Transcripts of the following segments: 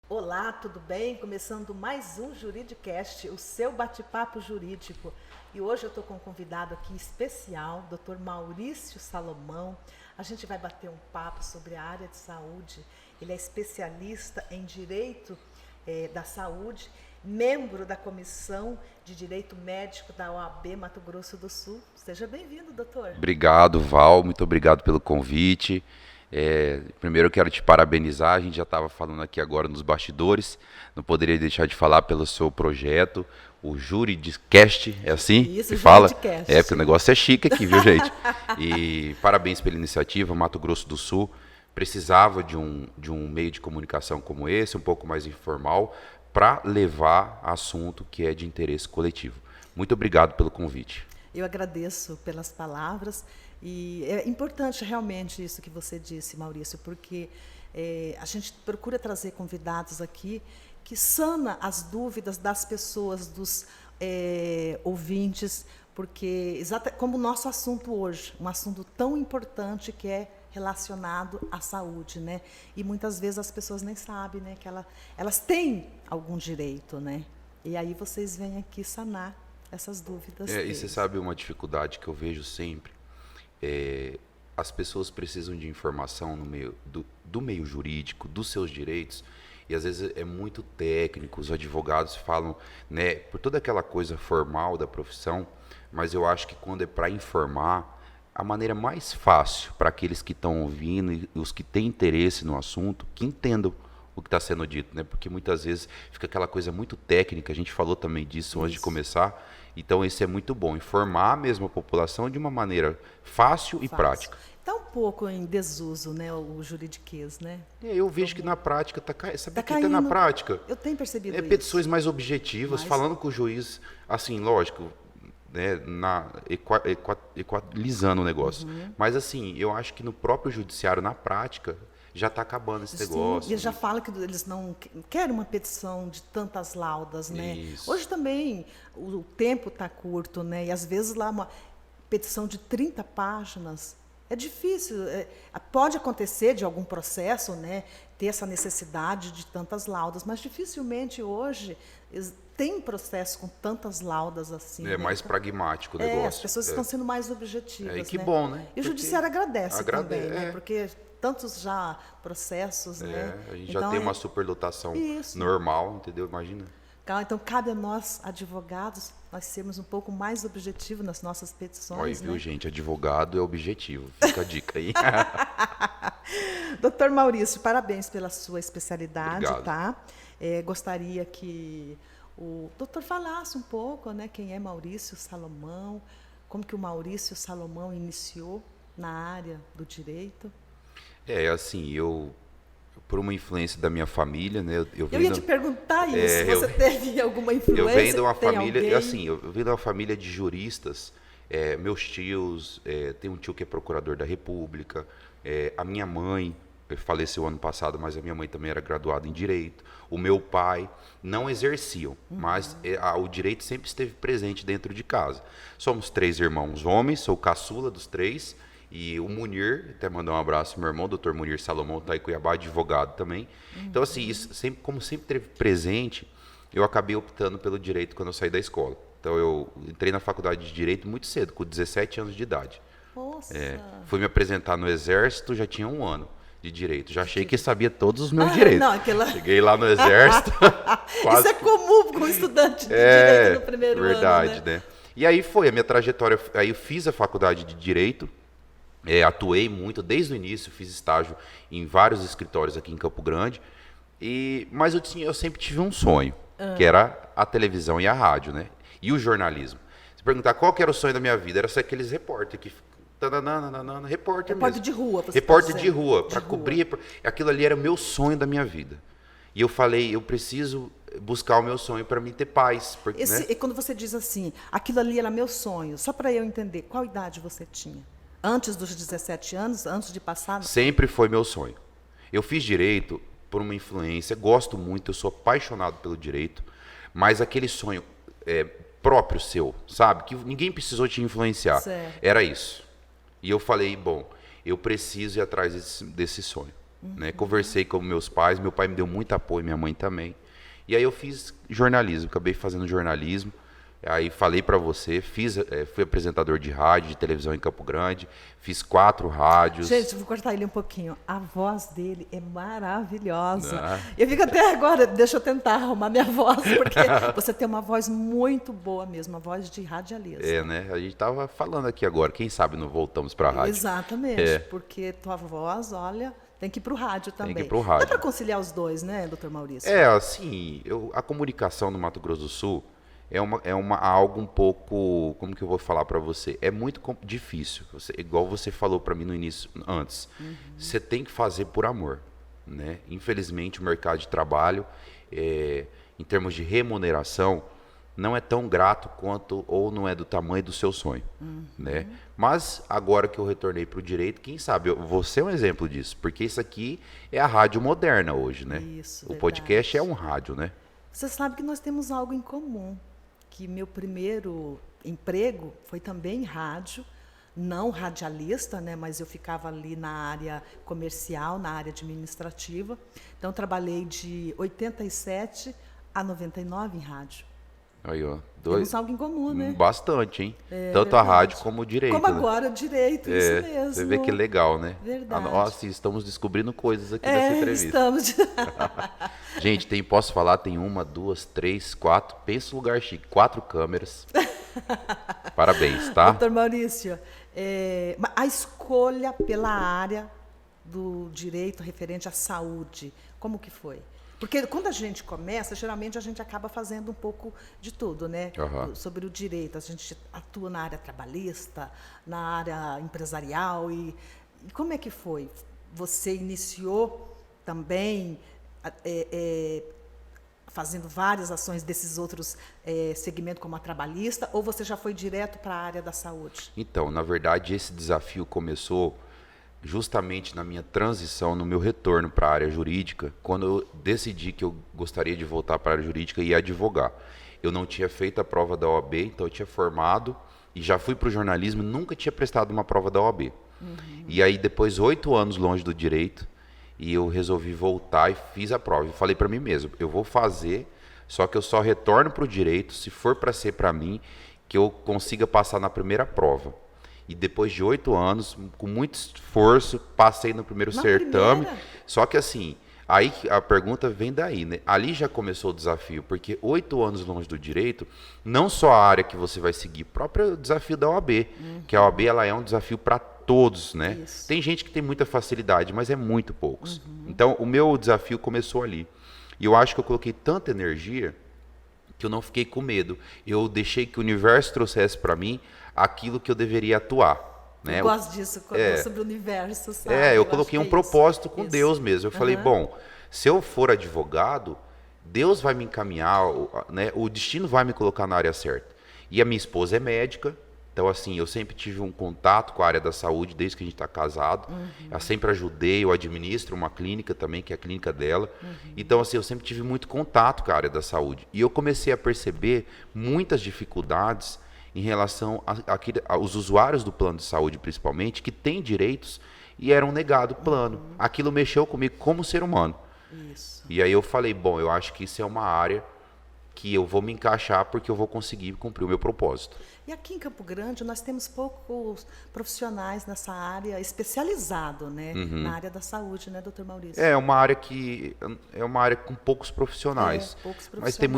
Olá, tudo bem? Começando mais um Juridicast, o seu bate-papo jurídico. E hoje eu estou com um convidado aqui especial, Dr. Maurício Salomão. A gente vai bater um papo sobre a área de saúde. Ele é especialista em Direito da Saúde, membro da Comissão de Direito Médico da OAB Mato Grosso do Sul. Seja bem-vindo, doutor. Obrigado, Val. Muito obrigado pelo convite. Primeiro eu quero te parabenizar, a gente já estava falando aqui agora nos bastidores, não poderia deixar de falar pelo seu projeto, o Juridicast, é assim? Isso, que fala? Juridicast. Porque o negócio é chique aqui, viu, gente? E parabéns pela iniciativa, Mato Grosso do Sul precisava de um meio de comunicação como esse, um pouco mais informal, para levar assunto que é de interesse coletivo. Muito obrigado pelo convite. Eu agradeço pelas palavras. E é importante realmente isso que você disse, Maurício, porque a gente procura trazer convidados aqui que sana as dúvidas das pessoas, dos ouvintes, porque como o nosso assunto hoje, um assunto tão importante que é relacionado à saúde, né? E muitas vezes as pessoas nem sabem, né, que elas têm algum direito, né? E aí vocês vêm aqui sanar essas dúvidas. E você sabe uma dificuldade que eu vejo sempre? As pessoas precisam de informação no meio do meio jurídico, dos seus direitos, e às vezes é muito técnico, os advogados falam, né, por toda aquela coisa formal da profissão, mas eu acho que quando é para informar, a maneira mais fácil para aqueles que estão ouvindo e os que têm interesse no assunto, que entendam o que está sendo dito, né? Porque muitas vezes fica aquela coisa muito técnica, a gente falou também disso antes de começar, então esse é muito bom, informar mesmo a população de uma maneira fácil e prática. Está um pouco em desuso, né, o juridiquês, né? Eu vejo que na prática está caindo. Sabe o que caindo. Está na prática? Eu tenho percebido isso. Petições mais objetivas, falando com o juiz, assim, lógico, né, equalizando o negócio. Mas assim, eu acho que no próprio judiciário, na prática, já está acabando esse negócio. E já fala que eles não querem uma petição de tantas laudas, né? Isso. Hoje também o tempo está curto, né? E às vezes lá uma petição de 30 páginas é difícil. Pode acontecer de algum processo, né, ter essa necessidade de tantas laudas, mas dificilmente hoje tem processo com tantas laudas assim. É, né? Mais pragmático o negócio. As pessoas estão sendo mais objetivas. E que né? bom, né? E o judiciário agradece também, né? Porque tantos já processos, né? A gente já tem uma superlotação normal, entendeu? Imagina. Então, cabe a nós, advogados, nós sermos um pouco mais objetivos nas nossas petições. Olha, viu, gente? Advogado é objetivo. Fica a dica aí. Doutor Maurício, parabéns pela sua especialidade. Obrigado. Tá? Gostaria que o doutor falasse um pouco, né, quem é Maurício Salomão, como que o Maurício Salomão iniciou na área do direito. Assim, por uma influência da minha família, né? Eu ia te perguntar isso, você teve alguma influência? Eu venho de uma família, alguém? assim, eu venho de uma família de juristas, meus tios, tem um tio que é procurador da República, a minha mãe faleceu ano passado, mas a minha mãe também era graduada em Direito, o meu pai não exerciam, mas o direito sempre esteve presente dentro de casa. Somos 3 irmãos homens, sou o caçula dos 3, e o Munir, até mandar um abraço ao meu irmão, Dr. Munir Salomão, está em Cuiabá, advogado também. Então, assim, isso como sempre teve presente, eu acabei optando pelo direito quando eu saí da escola. Então, eu entrei na faculdade de Direito muito cedo, com 17 anos de idade. Nossa! Fui me apresentar no Exército, já tinha 1 ano de Direito. Já achei que sabia todos os meus direitos. Cheguei lá no Exército. Isso é comum com estudante de Direito no primeiro ano, verdade, né? E aí foi a minha trajetória. Aí eu fiz a faculdade de Direito, atuei muito desde o início, fiz estágio em vários escritórios aqui em Campo Grande, mas eu sempre tive um sonho, que era a televisão e a rádio, né? E o jornalismo. Se perguntar qual que era o sonho da minha vida, era ser aqueles repórter que... repórter mesmo. De rua, você repórter de rua, para cobrir. Aquilo ali era o meu sonho da minha vida. E eu falei, eu preciso buscar o meu sonho para mim ter paz. Porque, né? E quando você diz assim, aquilo ali era meu sonho, só para eu entender, qual idade você tinha? Antes dos 17 anos, antes de passar? Sempre foi meu sonho. Eu fiz direito por uma influência, gosto muito, eu sou apaixonado pelo direito, mas aquele sonho próprio seu, sabe? Que ninguém precisou te influenciar. Certo. Era isso. E eu falei, bom, eu preciso ir atrás desse sonho. Né? Conversei com meus pais, meu pai me deu muito apoio, minha mãe também. E aí eu fiz jornalismo, acabei fazendo jornalismo. Aí falei para você, fui apresentador de rádio, de televisão em Campo Grande, fiz 4 rádios. Gente, vou cortar ele um pouquinho. A voz dele é maravilhosa. Ah. Eu fico até agora, deixa eu tentar arrumar minha voz, porque você tem uma voz muito boa mesmo, uma voz de radialista. Né? A gente tava falando aqui agora, quem sabe não voltamos para a rádio. Exatamente, porque tua voz, olha, tem que ir para o rádio também. Tem que ir pro rádio. Dá para conciliar os dois, né, doutor Maurício? Assim, a comunicação no Mato Grosso do Sul é algo um pouco, como que eu vou falar para você? É muito difícil. Igual você falou para mim no início, antes. Você tem que fazer por amor, né? Infelizmente, o mercado de trabalho, em termos de remuneração, não é tão grato quanto, ou não é do tamanho do seu sonho, né? Mas agora que eu retornei para o direito, quem sabe, você é um exemplo disso, porque isso aqui é a rádio moderna hoje, né? Isso, o verdade. podcast é um rádio, né? Você sabe que nós temos algo em comum, que meu primeiro emprego foi também em rádio, não radialista, né, mas eu ficava ali na área comercial, na área administrativa. Então, trabalhei de 87 a 99 em rádio. Aí, ó, Temos algo em comum, né? Bastante, hein? É, Tanto a verdade. rádio como o direito. Como né? agora, direito, isso mesmo. Você vê que legal, né? Verdade. Nossa, estamos descobrindo coisas aqui nessa entrevista. Estamos. Gente, posso falar, tem 1, 2, 3, 4, pensa um lugar chique, 4 câmeras. Parabéns, tá? Doutor Maurício, a escolha pela área do direito referente à saúde, como que foi? Porque quando a gente começa, geralmente a gente acaba fazendo um pouco de tudo, né? Sobre o direito. A gente atua na área trabalhista, na área empresarial. E como é que foi? Você iniciou também fazendo várias ações desses outros segmentos, como a trabalhista, ou você já foi direto para a área da saúde? Então, na verdade, esse desafio começou justamente na minha transição, no meu retorno para a área jurídica, quando eu decidi que eu gostaria de voltar para a área jurídica e advogar. Eu não tinha feito a prova da OAB, então eu tinha formado e já fui para o jornalismo, nunca tinha prestado uma prova da OAB. E aí, depois 8 anos longe do direito, e eu resolvi voltar e fiz a prova. E falei para mim mesmo, eu vou fazer, só que eu só retorno para o direito, se for para ser para mim, que eu consiga passar na primeira prova. E depois de 8 anos, com muito esforço, passei no primeiro certame. Só que assim, aí a pergunta vem daí, né? Ali já começou o desafio, porque 8 anos longe do direito, não só a área que você vai seguir, o próprio desafio da OAB, que a OAB ela é um desafio para todos, né? Isso. Tem gente que tem muita facilidade, mas é muito poucos. Então, o meu desafio começou ali. E eu acho que eu coloquei tanta energia que eu não fiquei com medo. Eu deixei que o universo trouxesse para mim aquilo que eu deveria atuar. Né? Eu gosto disso, sobre o universo, sabe? Eu coloquei um propósito com Deus mesmo. Eu falei, bom, se eu for advogado, Deus vai me encaminhar, né? O destino vai me colocar na área certa. E a minha esposa é médica, então assim, eu sempre tive um contato com a área da saúde desde que a gente está casado. Eu sempre ajudei, eu administro uma clínica também, que é a clínica dela. Então assim, eu sempre tive muito contato com a área da saúde. E eu comecei a perceber muitas dificuldades em relação aos usuários do plano de saúde, principalmente, que têm direitos e eram negados o plano. Aquilo mexeu comigo como ser humano. Isso. E aí eu falei, bom, eu acho que isso é uma área que eu vou me encaixar porque eu vou conseguir cumprir o meu propósito. E aqui em Campo Grande nós temos poucos profissionais nessa área especializado, né, na área da saúde, né, doutor Maurício? É uma área com poucos profissionais, poucos profissionais. Mas tem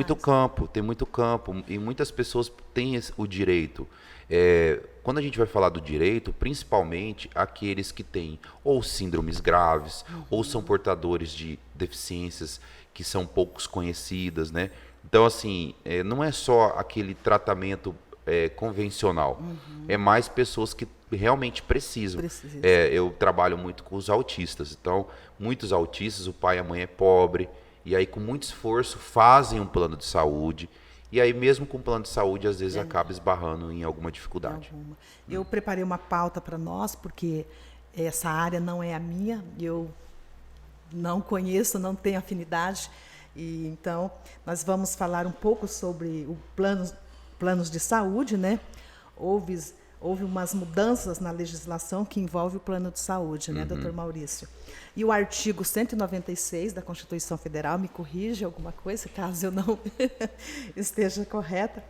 muito campo e muitas pessoas têm o direito. Quando a gente vai falar do direito, principalmente aqueles que têm ou síndromes graves ou são portadores de deficiências que são poucos conhecidas, né? Então, assim, não é só aquele tratamento convencional, é mais pessoas que realmente precisam. Eu trabalho muito com os autistas, então, muitos autistas, o pai e a mãe é pobre, e aí com muito esforço fazem um plano de saúde, E aí, mesmo com o plano de saúde, às vezes acaba esbarrando em alguma dificuldade. Eu preparei uma pauta para nós, porque essa área não é a minha, eu não conheço, não tenho afinidade. E, então, nós vamos falar um pouco sobre o planos de saúde, né? Houve umas mudanças na legislação que envolve o plano de saúde, né, doutor Maurício? E o artigo 196 da Constituição Federal, me corrige alguma coisa, caso eu não esteja correta,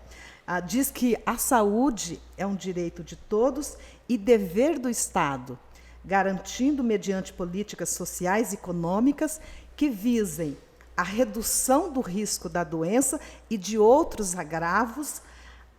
diz que a saúde é um direito de todos e dever do Estado, garantindo mediante políticas sociais e econômicas que visem a redução do risco da doença e de outros agravos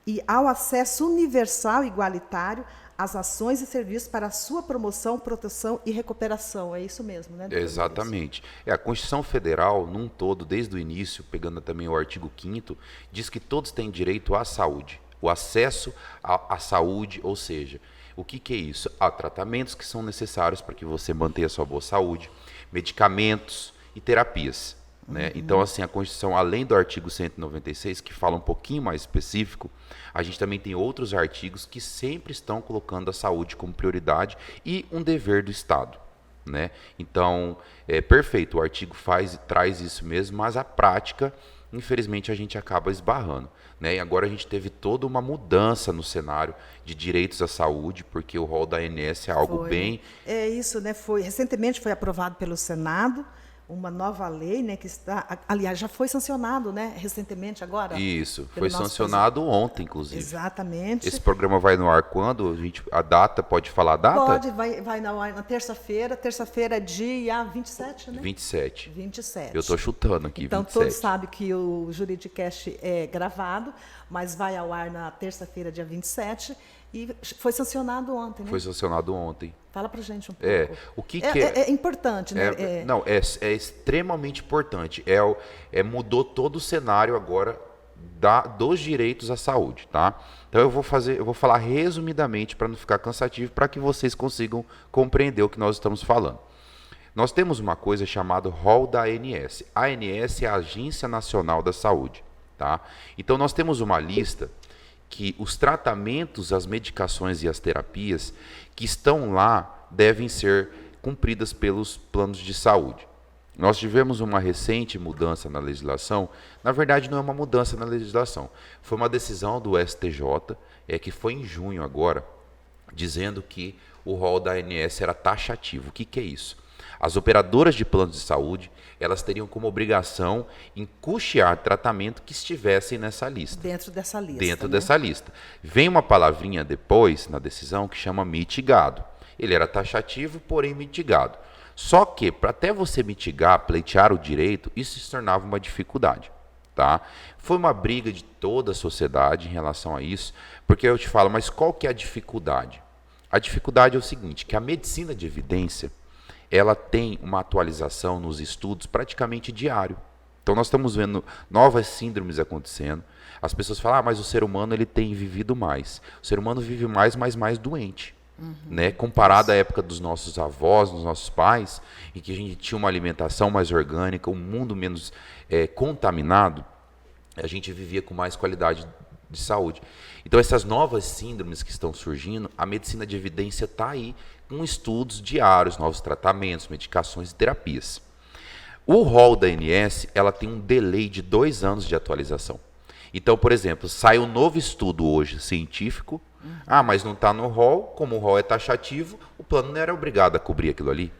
e ao acesso universal e igualitário às ações e serviços para a sua promoção, proteção e recuperação. É isso mesmo, né, doutor? Exatamente. A Constituição Federal, num todo, desde o início, pegando também o artigo 5º, diz que todos têm direito à saúde, o acesso à saúde, ou seja, o que é isso? Há tratamentos que são necessários para que você mantenha a sua boa saúde, medicamentos e terapias. Né? Então, assim, a Constituição, além do artigo 196, que fala um pouquinho mais específico, a gente também tem outros artigos que sempre estão colocando a saúde como prioridade e um dever do Estado. Né? Então, é perfeito, o artigo traz isso mesmo, mas a prática, infelizmente, a gente acaba esbarrando. Né? E agora a gente teve toda uma mudança no cenário de direitos à saúde, porque o rol da ANS é algo bem... É isso, né? Recentemente foi aprovado pelo Senado uma nova lei, né, que está, aliás, já foi sancionado, né, recentemente agora. Isso, foi sancionado ontem, inclusive. Exatamente. Esse programa vai no ar quando? A data, pode falar a data? Pode, vai no ar na terça-feira é dia 27, né? 27. 27. Eu estou chutando aqui, então, 27. todos sabem que o Juridicast é gravado, mas vai ao ar na terça-feira, dia 27, e foi sancionado ontem, né? Foi sancionado ontem. Fala pra gente um pouco. O que é importante, né? Não, é extremamente importante. Mudou todo o cenário agora dos direitos à saúde, tá? Então eu vou falar resumidamente para não ficar cansativo, para que vocês consigam compreender o que nós estamos falando. Nós temos uma coisa chamada rol da ANS. A ANS é a Agência Nacional da Saúde, tá? Então nós temos uma lista que os tratamentos, as medicações e as terapias que estão lá devem ser cumpridas pelos planos de saúde. Nós tivemos uma recente mudança na legislação, na verdade não é uma mudança na legislação, foi uma decisão do STJ, que foi em junho agora, dizendo que o rol da ANS era taxativo. O que é isso? As operadoras de planos de saúde, elas teriam como obrigação em custear tratamento que estivessem nessa lista. Dentro dessa lista. Dentro né? dessa lista. Vem uma palavrinha depois, na decisão, que chama mitigado. Ele era taxativo, porém mitigado. Só que, para até você mitigar, pleitear o direito, isso se tornava uma dificuldade. Tá? Foi uma briga de toda a sociedade em relação a isso, porque eu te falo, mas qual que é a dificuldade? A dificuldade é o seguinte, que a medicina de evidência, ela tem uma atualização nos estudos praticamente diário. Então nós estamos vendo novas síndromes acontecendo. As pessoas falam, mas o ser humano ele tem vivido mais. O ser humano vive mais, mas mais doente. Né? Comparado à época dos nossos avós, dos nossos pais, em que a gente tinha uma alimentação mais orgânica, um mundo menos contaminado, a gente vivia com mais qualidade de saúde. Então essas novas síndromes que estão surgindo, a medicina de evidência está aí, com estudos diários, novos tratamentos, medicações e terapias. O rol da ANS, ela tem um delay de 2 anos de atualização. Então, por exemplo, sai um novo estudo hoje científico, mas não está no rol, como o rol é taxativo, o plano não era obrigado a cobrir aquilo ali.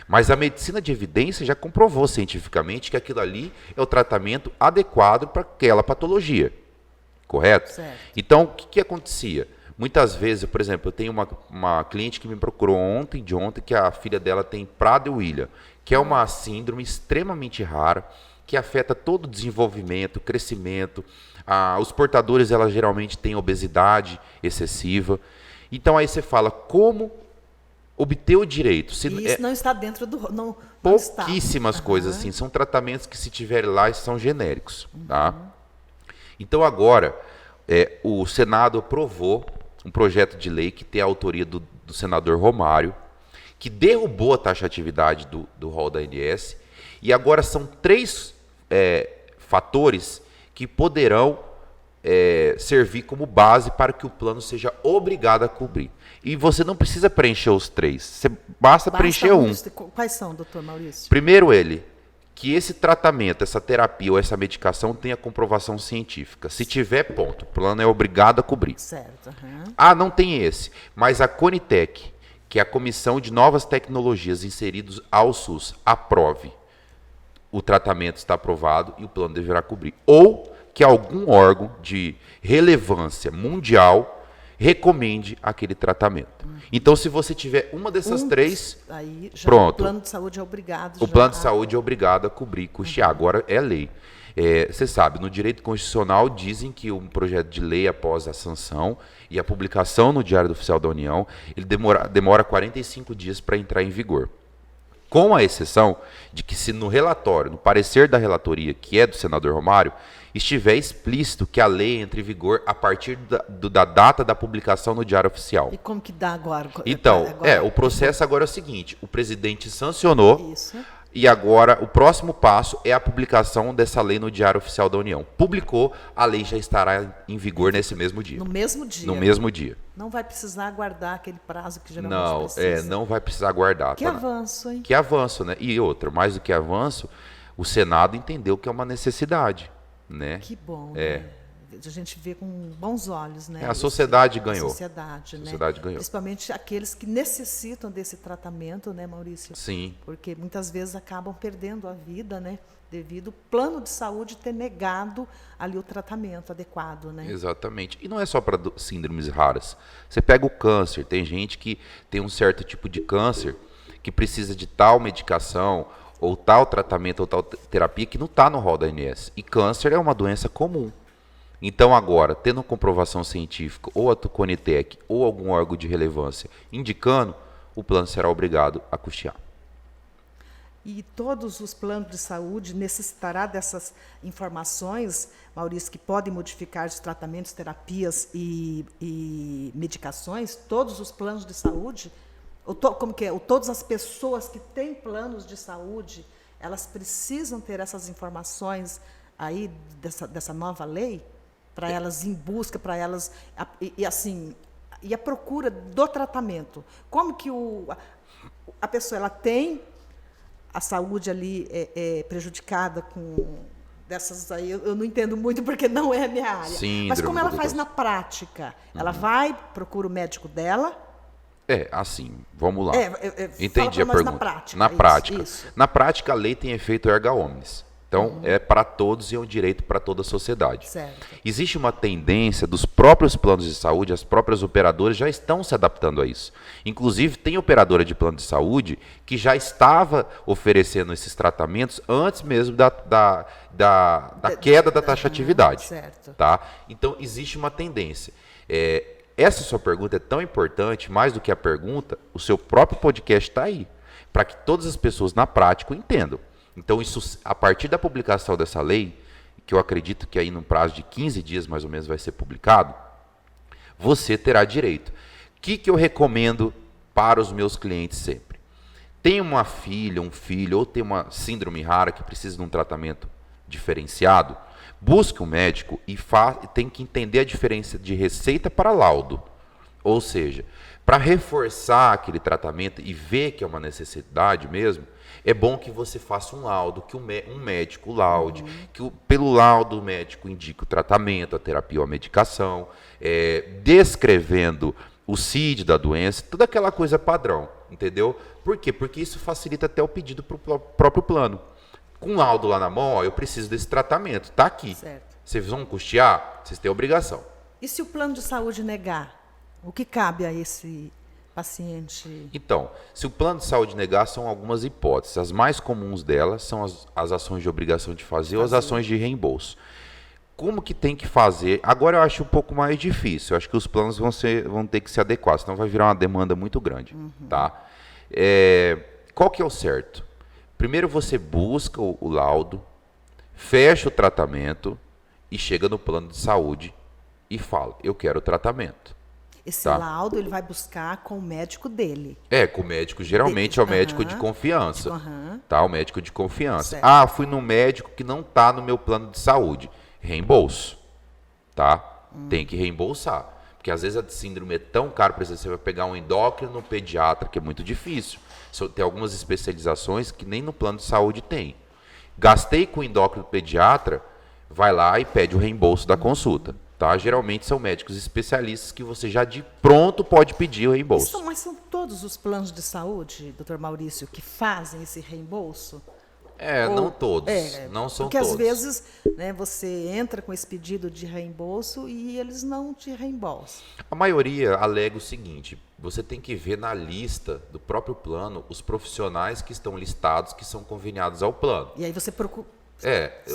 Mas a medicina de evidência já comprovou cientificamente que aquilo ali é o tratamento adequado para aquela patologia. Correto? Certo. Então, o que acontecia? Muitas vezes, por exemplo, eu tenho uma cliente que me procurou ontem, que a filha dela tem Prader-Willi, que é uma síndrome extremamente rara, que afeta todo o desenvolvimento, crescimento. Os portadores, elas geralmente têm obesidade excessiva. Então, aí você fala, como obter o direito? Isso não está dentro do... Não pouquíssimas coisas assim. São tratamentos que, se tiverem lá, são genéricos. Tá? Então, agora, o Senado aprovou um projeto de lei que tem a autoria do senador Romário, que derrubou a taxatividade do rol da ANS, e agora são 3 fatores que poderão servir como base para que o plano seja obrigado a cobrir. E você não precisa preencher os 3, basta preencher um. Quais são, doutor Maurício? Primeiro que esse tratamento, essa terapia ou essa medicação tenha comprovação científica. Se tiver, ponto. O plano é obrigado a cobrir. Certo. Não tem esse. Mas a Conitec, que é a Comissão de Novas Tecnologias inseridos ao SUS, aprove. O tratamento está aprovado e o plano deverá cobrir. Ou que algum órgão de relevância mundial recomende aquele tratamento. Então, se você tiver uma dessas 3, aí já pronto. O plano de saúde é obrigado. O plano de saúde é obrigado a cobrir e custear. Agora é lei. Você sabe, no direito constitucional dizem que um projeto de lei após a sanção e a publicação no Diário Oficial da União, ele demora 45 dias para entrar em vigor. Com a exceção de que se no relatório, no parecer da relatoria, que é do senador Romário, estiver explícito que a lei entre em vigor a partir da data da publicação no Diário Oficial. E como que dá agora? Então, o processo agora é o seguinte, o presidente sancionou e agora o próximo passo é a publicação dessa lei no Diário Oficial da União. Publicou, a lei já estará em vigor nesse mesmo dia. No mesmo dia? No mesmo dia. Não vai precisar aguardar aquele prazo que geralmente precisa. Não vai precisar aguardar. Que avanço, hein? Que avanço, né? E outra, mais do que avanço, o Senado entendeu que é uma necessidade, né? Que bom, né? A gente vê com bons olhos, né? A sociedade ganhou. A sociedade, né? Sociedade ganhou. Principalmente aqueles que necessitam desse tratamento, né, Maurício? Sim. Porque muitas vezes acabam perdendo a vida, né? Devido ao plano de saúde ter negado ali o tratamento adequado, né? Exatamente. E não é só para síndromes raras. Você pega o câncer, tem gente que tem um certo tipo de câncer que precisa de tal medicação ou tal tratamento ou tal terapia que não está no rol da ANS. E câncer é uma doença comum. Então agora, tendo comprovação científica, ou a Conitec, ou algum órgão de relevância indicando, o plano será obrigado a custear. E todos os planos de saúde necessitará dessas informações, Maurício, que podem modificar os tratamentos, terapias e medicações? Todos os planos de saúde? Como que é? Todas as pessoas que têm planos de saúde, elas precisam ter essas informações aí dessa nova lei? Para elas em busca, para elas e a procura do tratamento. Como que a pessoa ela tem a saúde ali prejudicada com dessas aí, eu não entendo muito porque não é a minha área. Síndrome, mas como ela faz na prática? Ela vai, procura o médico dela? Vamos lá. Entendi a pergunta. Na prática. Na prática. Isso. Na prática, a lei tem efeito erga omnes. Então, é para todos e é um direito para toda a sociedade. Certo. Existe uma tendência dos próprios planos de saúde, as próprias operadoras já estão se adaptando a isso. Inclusive, tem operadora de plano de saúde que já estava oferecendo esses tratamentos antes mesmo da queda da taxatividade. Certo. Tá? Então, existe uma tendência. Essa sua pergunta é tão importante, mais do que a pergunta, o seu próprio podcast está aí, para que todas as pessoas na prática entendam. Então, isso, a partir da publicação dessa lei, que eu acredito que aí no prazo de 15 dias mais ou menos vai ser publicado, você terá direito. O que eu recomendo para os meus clientes sempre? Tem uma filha, um filho, ou tem uma síndrome rara que precisa de um tratamento diferenciado, busque um médico e tem que entender a diferença de receita para laudo. Ou seja, para reforçar aquele tratamento e ver que é uma necessidade mesmo, é bom que você faça um laudo, que um médico laude, que pelo laudo o médico indique o tratamento, a terapia ou a medicação, descrevendo o CID da doença, toda aquela coisa padrão, entendeu? Por quê? Porque isso facilita até o pedido para o próprio plano. Com o laudo lá na mão, eu preciso desse tratamento, está aqui. Certo. Vocês vão custear? Vocês têm obrigação. E se o plano de saúde negar? O que cabe a esse paciente? Então, se o plano de saúde negar, são algumas hipóteses. As mais comuns delas são as ações de obrigação de fazer ou as ações de reembolso. Como que tem que fazer? Agora eu acho um pouco mais difícil. Eu acho que os planos vão ter que se adequar, senão vai virar uma demanda muito grande. Tá? Qual que é o certo? Primeiro você busca o laudo, fecha o tratamento e chega no plano de saúde e fala, eu quero o tratamento. Esse laudo ele vai buscar com o médico dele. Com o médico, geralmente é o médico de confiança. Tá? O médico de confiança. Certo. Fui no médico que não está no meu plano de saúde. Reembolso. tá? Tem que reembolsar. Porque às vezes a síndrome é tão cara, por exemplo, você vai pegar um endócrino, um pediatra, que é muito difícil. Tem algumas especializações que nem no plano de saúde tem. Gastei com endócrino pediatra, vai lá e pede o reembolso da consulta. Tá? Geralmente são médicos especialistas que você já de pronto pode pedir o reembolso. Mas são todos os planos de saúde, doutor Maurício, que fazem esse reembolso? Não todos, não são porque todos. Porque às vezes, né, você entra com esse pedido de reembolso e eles não te reembolsam. A maioria alega o seguinte, você tem que ver na lista do próprio plano os profissionais que estão listados, que são conveniados ao plano. E aí você procura...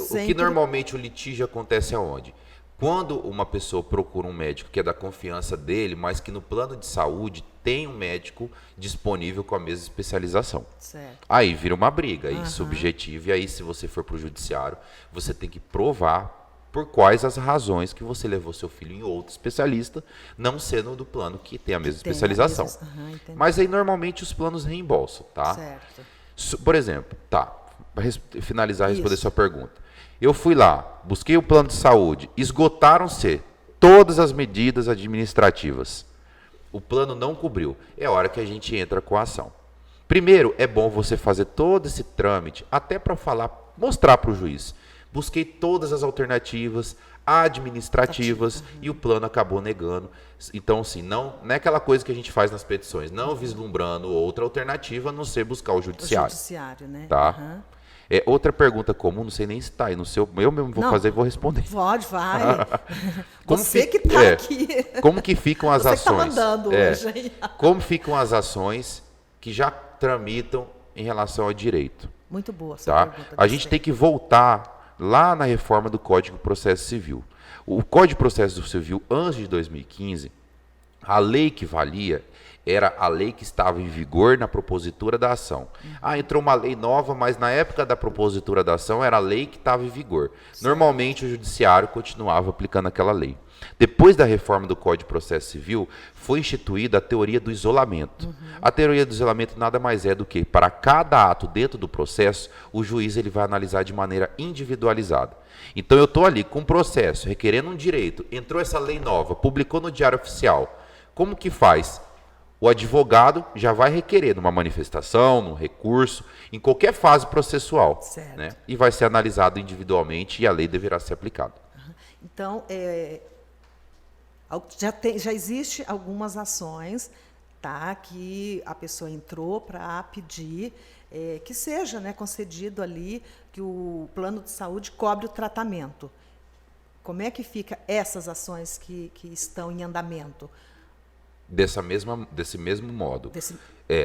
O que normalmente o litígio acontece aonde? Quando uma pessoa procura um médico que é da confiança dele, mas que no plano de saúde tem um médico disponível com a mesma especialização. Certo. Aí vira uma briga subjetiva, e aí se você for para o judiciário, você tem que provar por quais as razões que você levou seu filho em outro especialista, não sendo do plano que tem a mesma especialização. Mas aí normalmente os planos reembolsam, tá? Certo. Por exemplo, para finalizar e responder sua pergunta. Eu fui lá, busquei o plano de saúde, esgotaram-se todas as medidas administrativas. O plano não cobriu. É hora que a gente entra com a ação. Primeiro, é bom você fazer todo esse trâmite, até para mostrar para o juiz. Busquei todas as alternativas administrativas e o plano acabou negando. Então, assim, não é aquela coisa que a gente faz nas petições, não vislumbrando outra alternativa a não ser buscar o judiciário. O judiciário, né? Tá? Outra pergunta comum, não sei nem se está aí no seu... Eu mesmo vou fazer e vou responder. Pode, vai. Você que está aqui. Como que ficam as ações? Você que está mandando hoje. Como ficam as ações que já tramitam em relação ao direito? Muito boa essa pergunta. A gente tem que voltar lá na reforma do Código de Processo Civil. O Código de Processo Civil, antes de 2015, a lei que valia era a lei que estava em vigor na propositura da ação. Entrou uma lei nova, mas na época da propositura da ação era a lei que estava em vigor. Normalmente o judiciário continuava aplicando aquela lei. Depois da reforma do Código de Processo Civil, foi instituída a teoria do isolamento. A teoria do isolamento nada mais é do que, para cada ato dentro do processo, o juiz ele vai analisar de maneira individualizada. Então eu estou ali com um processo, requerendo um direito, entrou essa lei nova, publicou no Diário Oficial. Como que faz? O advogado já vai requerer numa manifestação, num recurso, em qualquer fase processual. Né? E vai ser analisado individualmente e a lei deverá ser aplicada. Então, já existe algumas ações, tá, que a pessoa entrou para pedir que seja, né, concedido ali, que o plano de saúde cobre o tratamento. Como é que fica essas ações que estão em andamento? Desse mesmo modo.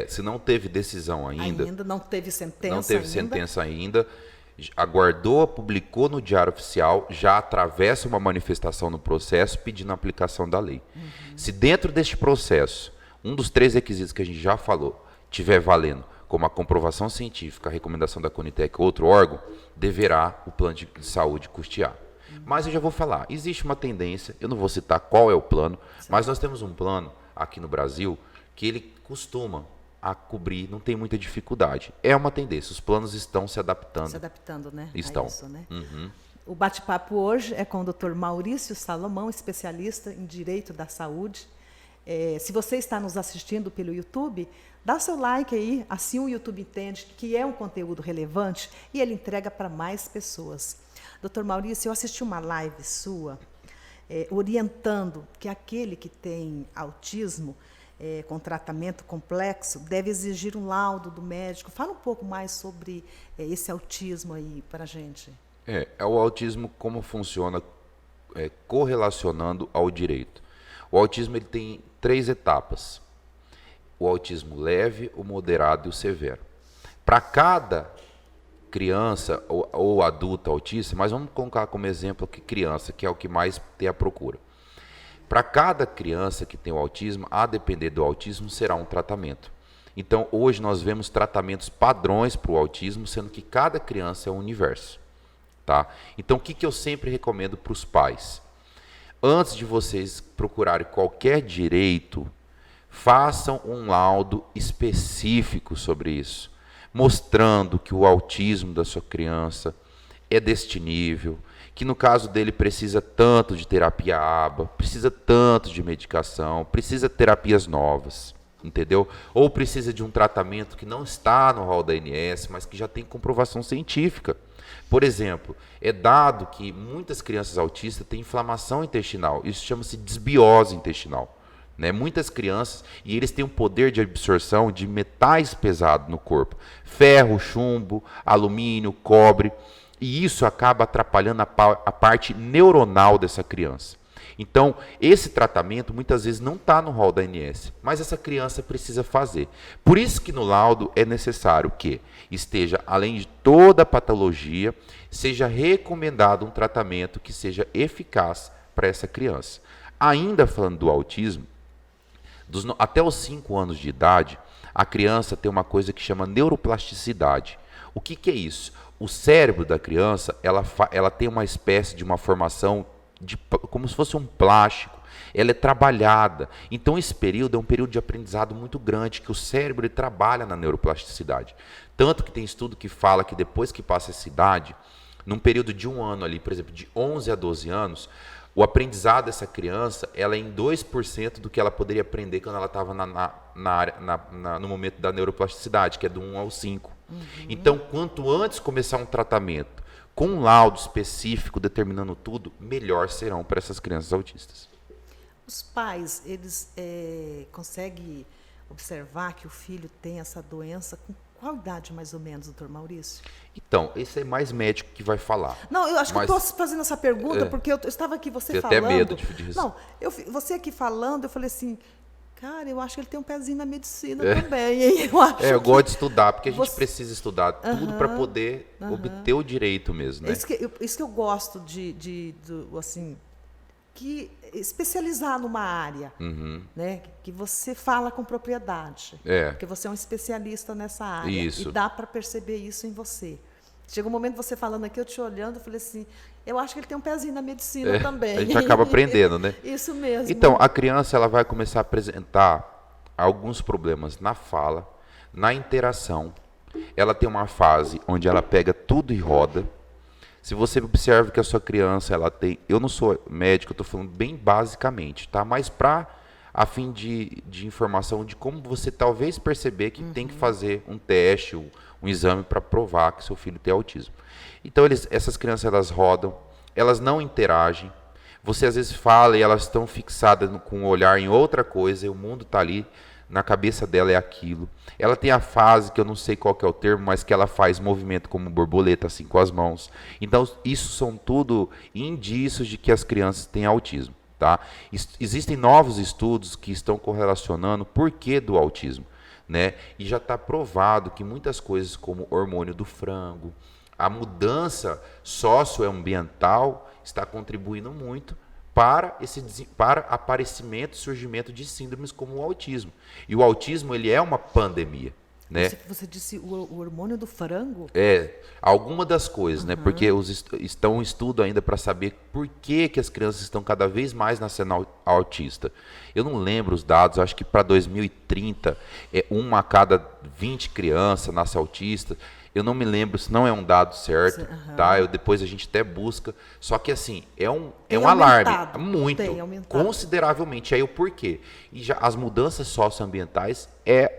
Se não teve decisão ainda... Não teve sentença Não teve sentença ainda. Aguardou, publicou no Diário Oficial, já atravessa uma manifestação no processo pedindo a aplicação da lei. Se dentro deste processo, um dos 3 requisitos que a gente já falou, tiver valendo, como a comprovação científica, a recomendação da Conitec ou outro órgão, deverá o plano de saúde custear. Mas eu já vou falar, existe uma tendência, eu não vou citar qual é o plano, mas nós temos um plano aqui no Brasil que ele costuma a cobrir, não tem muita dificuldade. É uma tendência, os planos estão se adaptando. Se adaptando, né? Estão. A isso, né? O bate-papo hoje é com o Dr. Maurício Salomão, especialista em Direito da Saúde. Se você está nos assistindo pelo YouTube, dá seu like aí, assim o YouTube entende que é um conteúdo relevante e ele entrega para mais pessoas. Dr. Maurício, eu assisti uma live sua orientando que aquele que tem autismo com tratamento complexo deve exigir um laudo do médico. Fala um pouco mais sobre esse autismo aí para a gente. O autismo, como funciona correlacionando ao direito. O autismo ele tem 3 etapas. O autismo leve, o moderado e o severo. Para cada criança ou adulto autista, mas vamos colocar como exemplo que criança, que é o que mais tem a procura. Para cada criança que tem o autismo, a depender do autismo, será um tratamento. Então, hoje nós vemos tratamentos padrões para o autismo, sendo que cada criança é um universo. Tá? Então, o que eu sempre recomendo para os pais? Antes de vocês procurarem qualquer direito, façam um laudo específico sobre isso, mostrando que o autismo da sua criança é deste nível, que no caso dele precisa tanto de terapia ABA, precisa tanto de medicação, precisa de terapias novas, entendeu? Ou precisa de um tratamento que não está no rol da ANS, mas que já tem comprovação científica. Por exemplo, é dado que muitas crianças autistas têm inflamação intestinal, isso chama-se desbiose intestinal. Né? Muitas crianças, e eles têm um poder de absorção de metais pesados no corpo, ferro, chumbo, alumínio, cobre, e isso acaba atrapalhando a parte neuronal dessa criança. Então, esse tratamento muitas vezes não está no rol da ANS, mas essa criança precisa fazer. Por isso que no laudo é necessário que esteja, além de toda a patologia, seja recomendado um tratamento que seja eficaz para essa criança. Ainda falando do autismo, até os 5 anos de idade, a criança tem uma coisa que chama neuroplasticidade. O que é isso? O cérebro da criança, ela tem uma espécie de uma formação como se fosse um plástico. Ela é trabalhada. Então, esse período é um período de aprendizado muito grande, que o cérebro ele trabalha na neuroplasticidade. Tanto que tem estudo que fala que depois que passa essa idade, num período de 1 ano ali, por exemplo, de 11 a 12 anos, o aprendizado dessa criança, ela é em 2% do que ela poderia aprender quando ela estava no momento da neuroplasticidade, que é do 1 ao 5. Então, quanto antes começar um tratamento com um laudo específico determinando tudo, melhor serão para essas crianças autistas. Os pais, eles conseguem observar que o filho tem essa doença com qual idade, mais ou menos, doutor Maurício? Então, esse é mais médico que vai falar. Não, eu acho que eu estou fazendo essa pergunta porque eu estava aqui, você falando... Tenho até medo de responder. Não, você aqui falando, eu falei assim... Cara, eu acho que ele tem um pezinho na medicina também, hein? Eu gosto de estudar, porque a gente precisa estudar tudo para poder obter o direito mesmo, né? Isso que eu gosto assim, especializar numa área, né? Que você fala com propriedade, porque você é um especialista nessa área. Isso. E dá para perceber isso em você. Chega um momento você falando aqui, eu te olhando, eu falei assim, eu acho que ele tem um pezinho na medicina também. A gente acaba aprendendo, né? Isso mesmo. Então, a criança ela vai começar a apresentar alguns problemas na fala, na interação. Ela tem uma fase onde ela pega tudo e roda. Se você observa que a sua criança, ela tem... Eu não sou médico, eu estou falando bem basicamente, tá? Mas a fim de informação de como você talvez perceber que tem que fazer um teste, um exame para provar que seu filho tem autismo. Então, essas crianças, elas rodam, elas não interagem. Você, às vezes, fala e elas estão fixadas com o olhar em outra coisa, e o mundo está ali, na cabeça dela é aquilo. Ela tem a fase, que eu não sei qual que é o termo, mas que ela faz movimento como borboleta, assim, com as mãos. Então, isso são tudo indícios de que as crianças têm autismo. Tá? Existem novos estudos que estão correlacionando o porquê do autismo, né? E já está provado que muitas coisas como hormônio do frango, a mudança socioambiental está contribuindo muito para aparecimento e surgimento de síndromes como o autismo. E o autismo ele é uma pandemia. Né? Você disse o hormônio do frango? Alguma das coisas, né? Porque estão em estudo ainda para saber por que as crianças estão cada vez mais nascendo autista. Eu não lembro os dados, acho que para 2030 uma a cada 20 crianças nasce autista. Eu não me lembro se não é um dado certo, tá? Depois a gente até busca. Só que assim, é um alarme muito, consideravelmente. Aí o porquê? E já as mudanças socioambientais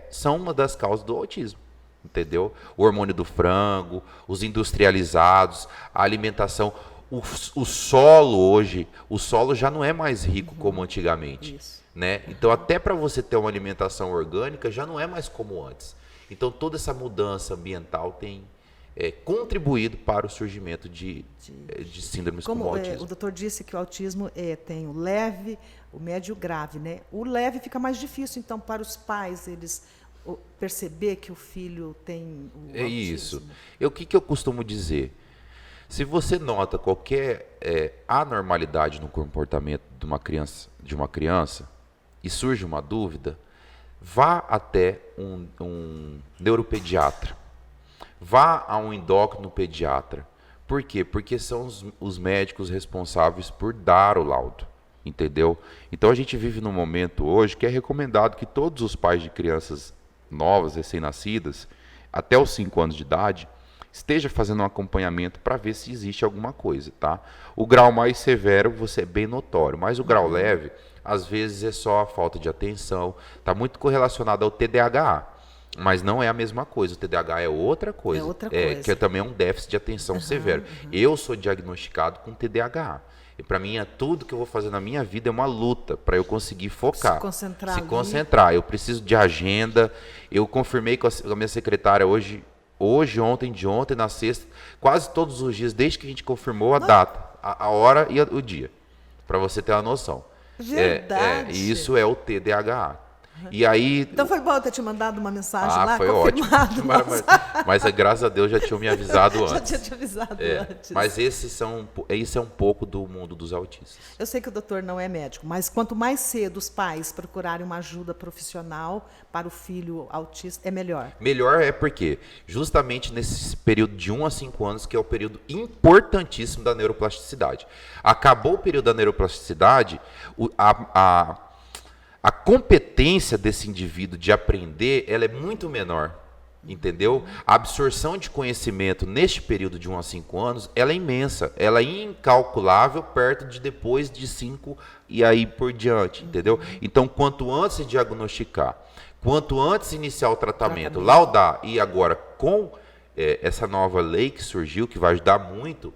são uma das causas do autismo, entendeu? O hormônio do frango, os industrializados, a alimentação. O solo hoje, o solo já não é mais rico como antigamente. Isso. Né? Então até para você ter uma alimentação orgânica já não é mais como antes. Então, toda essa mudança ambiental tem contribuído para o surgimento de síndromes como o autismo. O doutor disse que o autismo tem o leve, o médio e o grave. Né? O leve fica mais difícil, então, para os pais, eles perceber que o filho tem o autismo. Isso. O que eu costumo dizer? Se você nota qualquer anormalidade no comportamento de uma criança e surge uma dúvida, vá até um neuropediatra, vá a um endócrino pediatra. Por quê? Porque são os médicos responsáveis por dar o laudo, entendeu? Então a gente vive num momento hoje que é recomendado que todos os pais de crianças novas, recém-nascidas, até os 5 anos de idade, esteja fazendo um acompanhamento para ver se existe alguma coisa, tá? O grau mais severo, você é bem notório, mas o grau leve, às vezes é só a falta de atenção, está muito correlacionado ao TDAH. Mas não é a mesma coisa, o TDAH é outra coisa. É outra coisa. Que também é um déficit de atenção severo. Eu sou diagnosticado com TDAH. E para mim, tudo que eu vou fazer na minha vida é uma luta para eu conseguir focar. Se concentrar. Eu preciso de agenda. Eu confirmei com a minha secretária hoje, ontem, de ontem, na sexta, quase todos os dias, desde que a gente confirmou a data, a hora e o dia. Para você ter uma noção. Verdade. Isso é o TDAH. E aí, então foi bom eu ter te mandado uma mensagem lá, foi ótimo. Mas graças a Deus já tinham me avisado antes. Já tinha te avisado antes. Mas esse é um pouco do mundo dos autistas. Eu sei que o doutor não é médico, mas quanto mais cedo os pais procurarem uma ajuda profissional para o filho autista, é melhor. Melhor é porque justamente nesse período de 1 a 5 anos, que é o período importantíssimo da neuroplasticidade. Acabou o período da neuroplasticidade, a competência desse indivíduo de aprender, ela é muito menor, entendeu? A absorção de conhecimento neste período de 1 a 5 anos, ela é imensa, ela é incalculável perto de depois de 5 e aí por diante, entendeu? Então, quanto antes se diagnosticar, quanto antes iniciar o tratamento, laudar, e agora com essa nova lei que surgiu, que vai ajudar muito,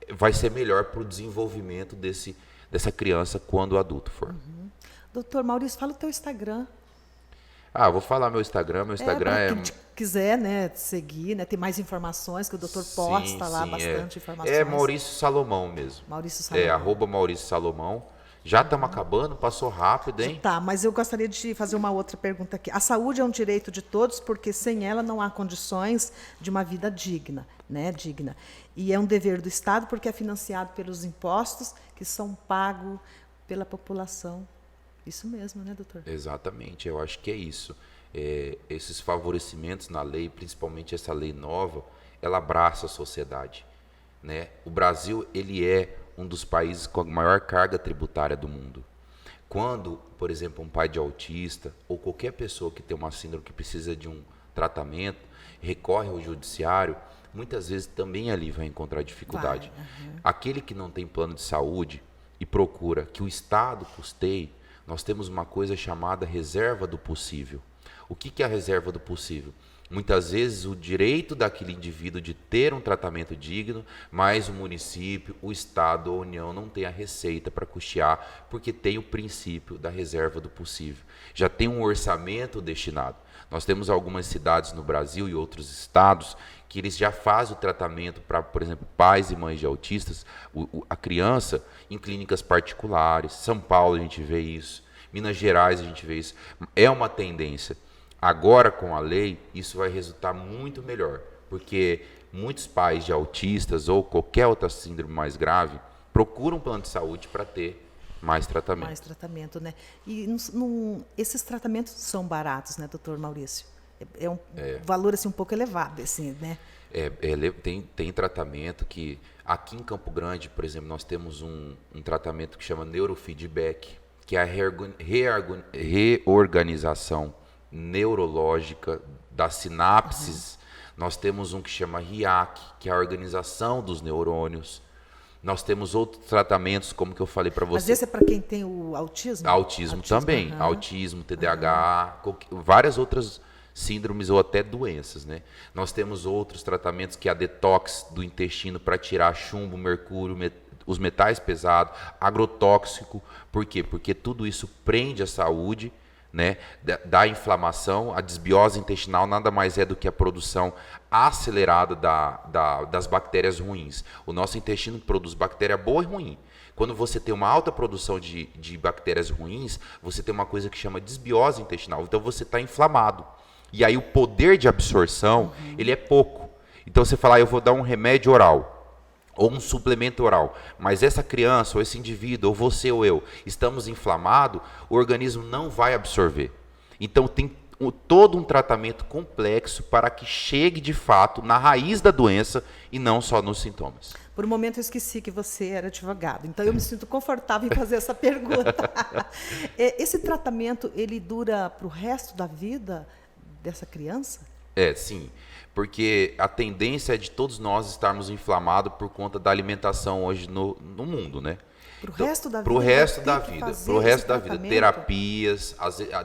vai ser melhor para o desenvolvimento dessa criança quando o adulto for. Doutor Maurício, fala o teu Instagram. Vou falar meu Instagram. Meu Instagram quem quiser, né, seguir, né, ter mais informações, que o doutor posta lá bastante informações. É Maurício Salomão mesmo. Maurício Salomão. @Maurício Salomão. Já estamos acabando, passou rápido, hein? Tá, mas eu gostaria de fazer uma outra pergunta aqui. A saúde é um direito de todos, porque sem ela não há condições de uma vida digna, né? Digna. E é um dever do Estado, porque é financiado pelos impostos que são pagos pela população. Isso mesmo, né, doutor? Exatamente, eu acho que é isso. Esses favorecimentos na lei, principalmente essa lei nova, ela abraça a sociedade, né? O Brasil, ele é um dos países com a maior carga tributária do mundo. Quando, por exemplo, um pai de autista ou qualquer pessoa que tem uma síndrome que precisa de um tratamento, recorre ao judiciário, muitas vezes também ali vai encontrar dificuldade. Aquele que não tem plano de saúde e procura que o Estado custeie, nós temos uma coisa chamada reserva do possível. O que é a reserva do possível? Muitas vezes o direito daquele indivíduo de ter um tratamento digno, mas o município, o Estado ou a União não tem a receita para custear, porque tem o princípio da reserva do possível. Já tem um orçamento destinado. Nós temos algumas cidades no Brasil e outros estados que eles já fazem o tratamento para, por exemplo, pais e mães de autistas, a criança em clínicas particulares. São Paulo a gente vê isso, Minas Gerais a gente vê isso. É uma tendência. Agora, com a lei, isso vai resultar muito melhor, porque muitos pais de autistas ou qualquer outra síndrome mais grave procuram um plano de saúde para ter mais tratamento. Mais tratamento, né? E esses tratamentos são baratos, né, doutor Maurício? É um valor assim, um pouco elevado, assim, né? Tem tratamento que... Aqui em Campo Grande, por exemplo, nós temos um tratamento que chama neurofeedback, que é a reorganização neurológica das sinapses. Nós temos um que chama RIAC, que é a organização dos neurônios. Nós temos outros tratamentos, como que eu falei para você. Mas esse é para quem tem o autismo? Autismo também. Autismo, TDAH, várias outras síndromes ou até doenças, né? Nós temos outros tratamentos que é a detox do intestino para tirar chumbo, mercúrio, os metais pesados, agrotóxico. Por quê? Porque tudo isso prende a saúde, né, da inflamação. A desbiose intestinal nada mais é do que a produção acelerada das bactérias ruins. O nosso intestino produz bactéria boa e ruim. Quando você tem uma alta produção de bactérias ruins, você tem uma coisa que chama desbiose intestinal. Então você está inflamado. E aí o poder de absorção, ele é pouco. Então você fala, eu vou dar um remédio oral ou um suplemento oral, mas essa criança, ou esse indivíduo, ou você ou eu, estamos inflamados, o organismo não vai absorver. Então tem todo um tratamento complexo para que chegue de fato na raiz da doença e não só nos sintomas. Por um momento eu esqueci que você era advogado, então eu me sinto confortável em fazer essa pergunta. Esse tratamento, ele dura para o resto da vida dessa criança? Sim. Porque a tendência é de todos nós estarmos inflamados por conta da alimentação hoje no mundo, né? Pro resto da vida. Pro resto da tem que vida. fazer Pro resto esse da vida. tratamento. Terapias,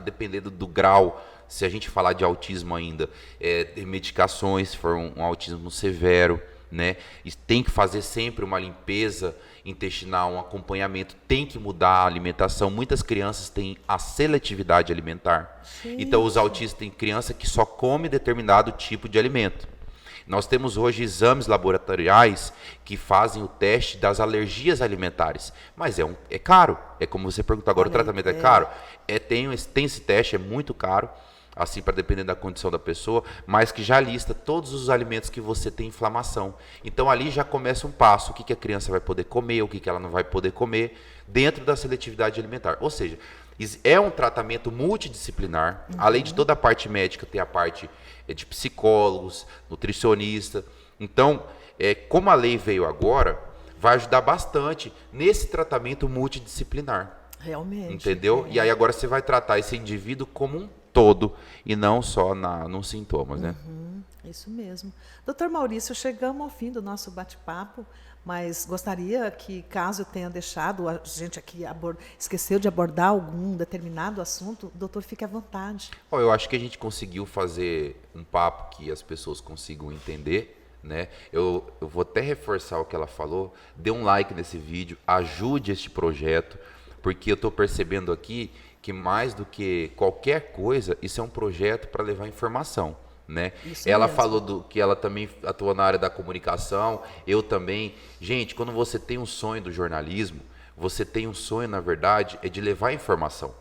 dependendo do grau, se a gente falar de autismo ainda, medicações, se for um autismo severo, né? E tem que fazer sempre uma limpeza intestinal, um acompanhamento, tem que mudar a alimentação. Muitas crianças têm a seletividade alimentar. Gente. Então, os autistas têm criança que só come determinado tipo de alimento. Nós temos hoje exames laboratoriais que fazem o teste das alergias alimentares, mas é caro. É como você perguntou agora, o tratamento é caro? Tem esse teste, é muito caro, assim, para depender da condição da pessoa, mas que já lista todos os alimentos que você tem inflamação. Então ali já começa um passo, o que a criança vai poder comer, o que ela não vai poder comer, dentro da seletividade alimentar. Ou seja, é um tratamento multidisciplinar, além de toda a parte médica, tem a parte de psicólogos, nutricionista. Então, como a lei veio agora, vai ajudar bastante nesse tratamento multidisciplinar. Realmente. Entendeu? E aí agora você vai tratar esse indivíduo como um todo e não só nos sintomas, né? Isso mesmo. Doutor Maurício, chegamos ao fim do nosso bate-papo, mas gostaria que, caso eu tenha deixado, a gente aqui esqueceu de abordar algum determinado assunto, doutor, fique à vontade. Eu acho que a gente conseguiu fazer um papo que as pessoas consigam entender, né? Eu vou até reforçar o que ela falou, dê um like nesse vídeo, ajude este projeto, porque eu estou percebendo aqui que mais do que qualquer coisa, isso é um projeto para levar informação, né? Ela falou que ela também atua na área da comunicação, eu também. Gente, quando você tem um sonho do jornalismo, você tem um sonho, na verdade, é de levar informação,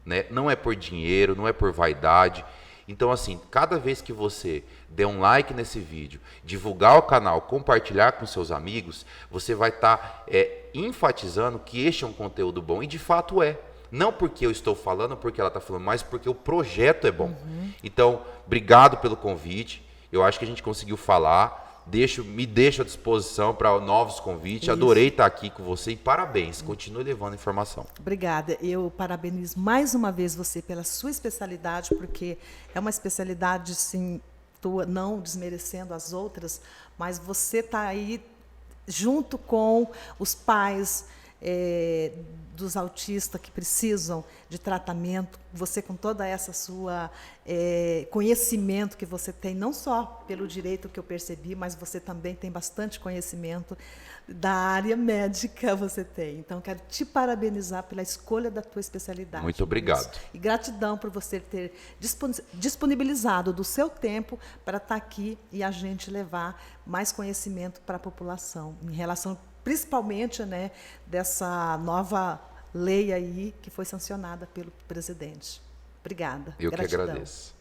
né? Não é por dinheiro, não é por vaidade. Então, assim, cada vez que você der um like nesse vídeo, divulgar o canal, compartilhar com seus amigos, você vai estar enfatizando que este é um conteúdo bom, e de fato é. Não porque eu estou falando, porque ela está falando, mas porque o projeto é bom. Então, obrigado pelo convite. Eu acho que a gente conseguiu falar. Me deixo à disposição para novos convites. Isso. Adorei estar aqui com você e parabéns. Continue levando informação. Obrigada. Eu parabenizo mais uma vez você pela sua especialidade, porque é uma especialidade, sim, tua, não desmerecendo as outras, mas você está aí junto com os pais dos autistas que precisam de tratamento, você com toda essa sua conhecimento que você tem, não só pelo direito que eu percebi, mas você também tem bastante conhecimento da área médica, você tem. Então, quero te parabenizar pela escolha da tua especialidade. Muito obrigado. E gratidão por você ter disponibilizado do seu tempo para estar aqui e a gente levar mais conhecimento para a população, em relação principalmente, né, dessa nova lei aí que foi sancionada pelo presidente. Obrigada. Eu Gratidão. que agradeço.